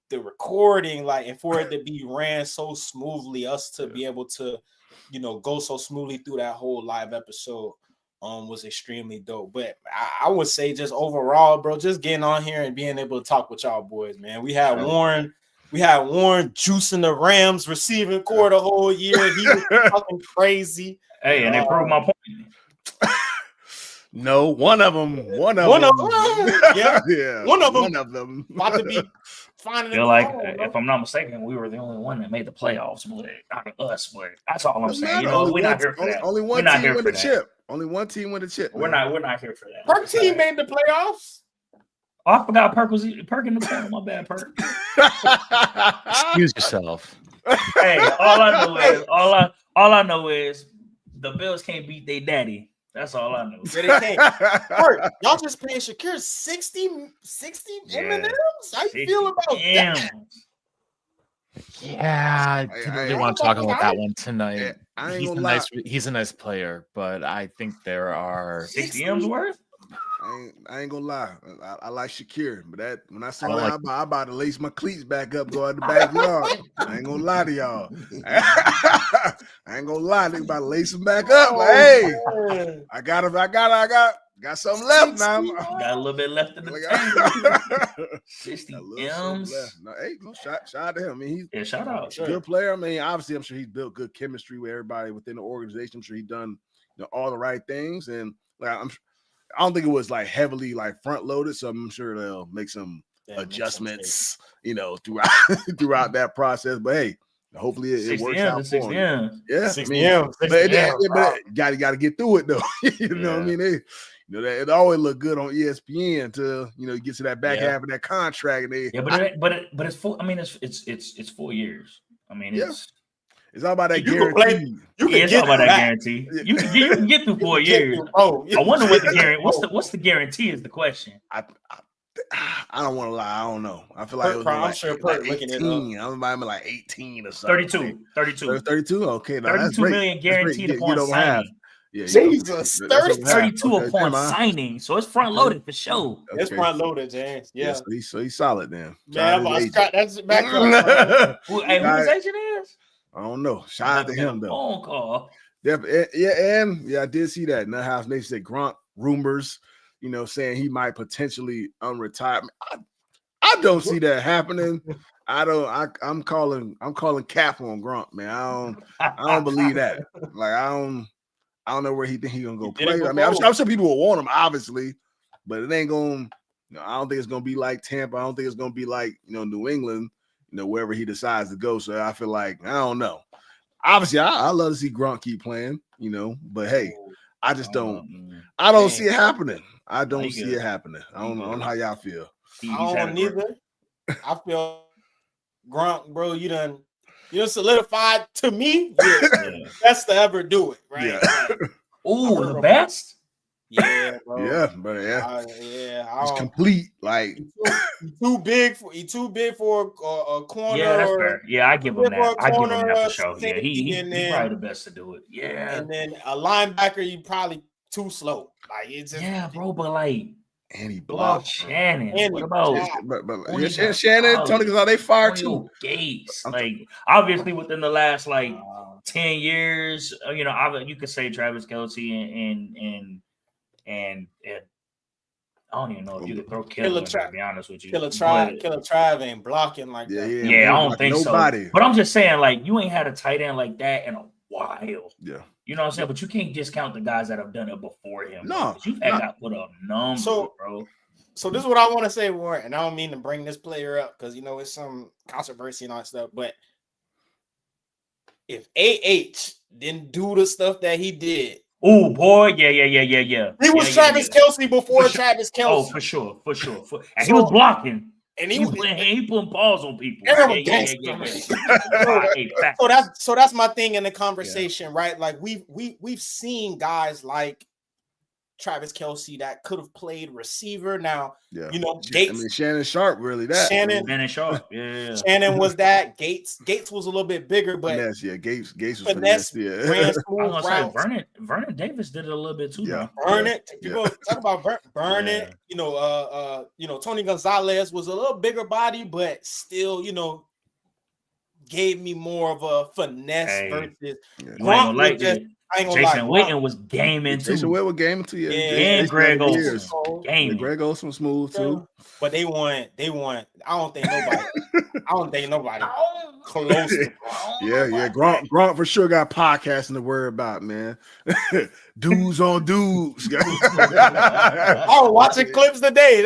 the recording, and for it to be ran so smoothly, us to be able to go so smoothly through that whole live episode was extremely dope. But I would say just overall, bro, just getting on here and being able to talk with y'all boys, man. We had Warren juicing the Rams receiving core the whole year. He was fucking crazy. Hey, and they proved my point. No, one of them. Yeah, one of them about to be finding. Feel like, if I'm not mistaken, we were the only one that made the playoffs, but out of us. But that's all I'm saying. We're not here for that. Only one team win the chip. Only one team win the chip. We're not here for that. Perk team made the playoffs. Oh, I forgot Perk in the corner. My bad, Perk. Excuse yourself. Hey, all I know is the Bills can't beat their daddy. That's all I know. Yeah, they can't. Y'all just paying Shakir 60 M&Ms? How you feel about that? Yeah, I didn't really want to talk about that one tonight. Yeah, I ain't gonna lie. He's a nice player, but I think there are 60 M's worth. I ain't gonna lie. I like Shakir, but that when I saw that, I about to lace my cleats back up, go out the backyard. I ain't gonna lie to y'all. I ain't gonna lie. They about to lace them back up. But hey, I got something left now. Got a little bit left in the tank. 60 M's. No, hey, shout out to him. I mean, shout out. He's a good player. I mean, obviously, I'm sure he's built good chemistry with everybody within the organization. I'm sure he's done all the right things, and I don't think it was heavily front loaded, so I'm sure they'll make some adjustments, throughout that process. But hey, hopefully it works out for him. Yeah, 6 p.m. But you got to get through it though. You know what I mean? You know, that it always look good on ESPN until you get to that back half of that contract. And they but it's full. I mean, it's 4 years. I mean, it's all about that You can guarantee. It's all about that guarantee. You can get through 4 years. I wonder what the guarantee. What's the guarantee is the question. I don't want to lie. I don't know. I feel like it was I'm like, sure like looking 18. I'm like 18 or something. 32. 32. Okay, now that's 32 great. million guaranteed upon half. signing. Yeah, Jesus, 32 okay, upon signing. So it's front loaded for sure. Okay. It's front loaded, James. Yeah. So he's solid then. Man, that's back up. Who his agent is? I don't know. Shout out to him though. Phone call. Yeah, I did see that. In the House Nation said Gronk rumors, saying he might potentially unretire. I don't see that happening. I'm calling cap on Gronk, man. I don't believe that. Like I don't know where he think he's gonna go play. I mean, I'm sure people will want him, obviously, but it ain't gonna. I don't think it's gonna be like Tampa. I don't think it's gonna be like New England. Wherever he decides to go. So I feel like I don't know. Obviously, I love to see Gronk keep playing. But hey, I just don't. I don't see it happening. I don't see it happening. I don't know how y'all feel. I don't neither. I feel Gronk, bro. You done solidified to me. Best to ever do it, right? Yeah. Ooh, the best. Yeah, bro. Yeah, but it's complete. Like he too big for a corner. Yeah, that's fair. Yeah, I give him that. I give him that for sure. Yeah, he's probably the best to do it. Yeah, and then a linebacker, you probably too slow. Like it's just, bro. But like, and he blocked Shannon. What about Shannon? Tony Gonzalez, they fired too. Gates. Like obviously within the last 10 years, you could say Travis Kelce and I don't even know if you could throw Killer to be honest with you. Killer Trav ain't blocking like that. Yeah, I don't think so. But I'm just saying, you ain't had a tight end like that in a while. Yeah. You know what I'm saying? But you can't discount the guys that have done it before him. No. You've had to put up numbers, bro. So this is what I want to say, Warren, and I don't mean to bring this player up because it's some controversy and all that stuff, but if AH didn't do the stuff that he did. Oh boy, yeah. He was Travis Kelce before Travis Kelce. Oh, for sure. And he was blocking. And he putting paws on people. So that's my thing in the conversation, right? Like we've seen guys like Travis Kelce that could have played receiver. Now, Gates. Shannon Sharp, really that. Shannon Sharp, yeah. Shannon was that. Gates was a little bit bigger, but Gates was finesse. Yeah. Vernon Davis did it a little bit too. Yeah, People talk about Vernon. Tony Gonzalez was a little bigger body, but still, gave me more of a finesse versus Gronk was just. Jason Witten was gaming too. Jason Witten was gaming too. Yeah, and Greg Olsen gaming. Greg Olsen was smooth too. But they want. I don't think nobody close to Gronk. Yeah. Gronk for sure got podcasting to worry about, man. Dudes on dudes. I was watching clips today.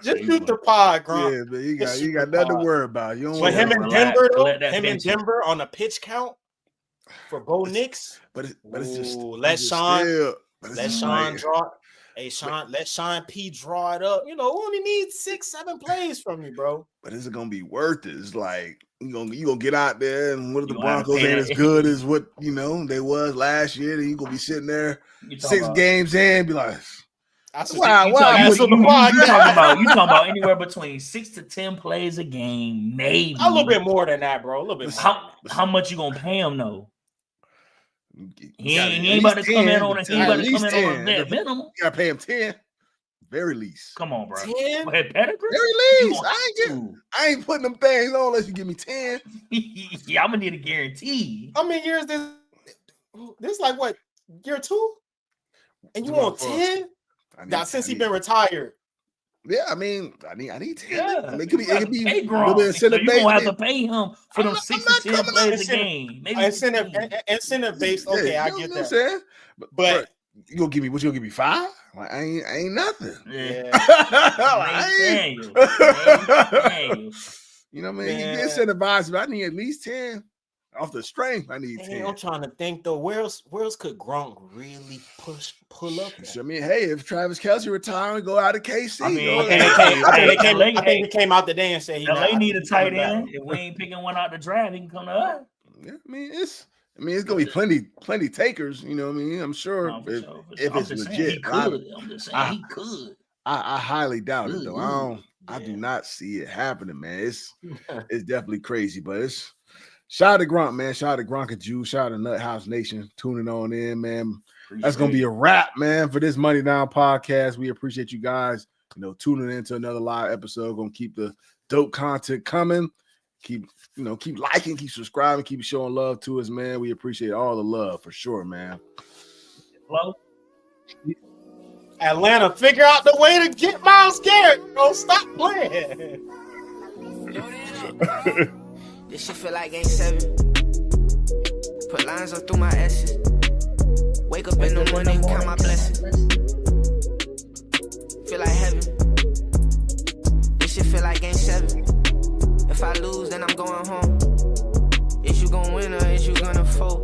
Just shoot the pod, Gronk. Yeah, but you got nothing to worry about. You don't want him in Denver though. Him in Denver on a pitch count. For Bo Nix, but it's just let Sean draw. Hey Sean, let Sean P draw it up. We only need 6-7 plays from you, bro. But is it gonna be worth it? It's like you gonna get out there and what if the Broncos ain't as good as what they was last year? Then you gonna be sitting there 6 games in, and be like, you talking about anywhere between 6 to 10 plays a game, maybe a little bit more than that, bro. A little bit. How much you gonna pay him though? He ain't about to come in on a minimum. You gotta pay him 10, very least. Come on, bro. 10? Pedigree? Very least. I ain't putting them things on unless you give me 10. Yeah, I'm gonna need a guarantee. How many years this is like what, year 2? And you want 10? Now since he's been retired. Yeah, I need 10. Yeah. It could be a little bit incentive based. You gonna have to pay him for them 6 to 10 plays a game. Maybe incentive based. Okay, yeah, I get that. Saying? But you gonna give me 5? Like, I ain't nothing. Yeah. You know what I mean? You get incentivized, but I need at least 10. Off the strength, I need Hey, 10. I'm trying to think though. Where else could Gronk really pull up? I mean, hey, if Travis Kelce retire and go out of KC, I mean, I think they came out today and said he LA need a tight coming back. end. If we ain't picking one out the draft, he can come to us. Yeah, I mean, it's gonna be plenty takers. You know what I mean? I'm sure No, for sure. if it's legit. I'm just saying he could. I highly doubt it though. I do Yeah. not see it happening, man. It's definitely crazy, but it's shout out to Gronk, man. Shout out to Gronk and Jew. Shout out to Nut House Nation tuning on in, man. That's gonna be a wrap, man, for this Money Down podcast. We appreciate you guys, tuning into another live episode. Gonna keep the dope content coming. Keep liking, keep subscribing, keep showing love to us, man. We appreciate all the love for sure, man. Hello? Atlanta, figure out the way to get Myles Garrett, bro. Stop playing. This shit feel like game 7. Put lines up through my S's. Wake up in the morning, count my blessings. Feel like heaven. This shit feel like game 7. If I lose, then I'm going home. Is you gonna win or is you gonna fold?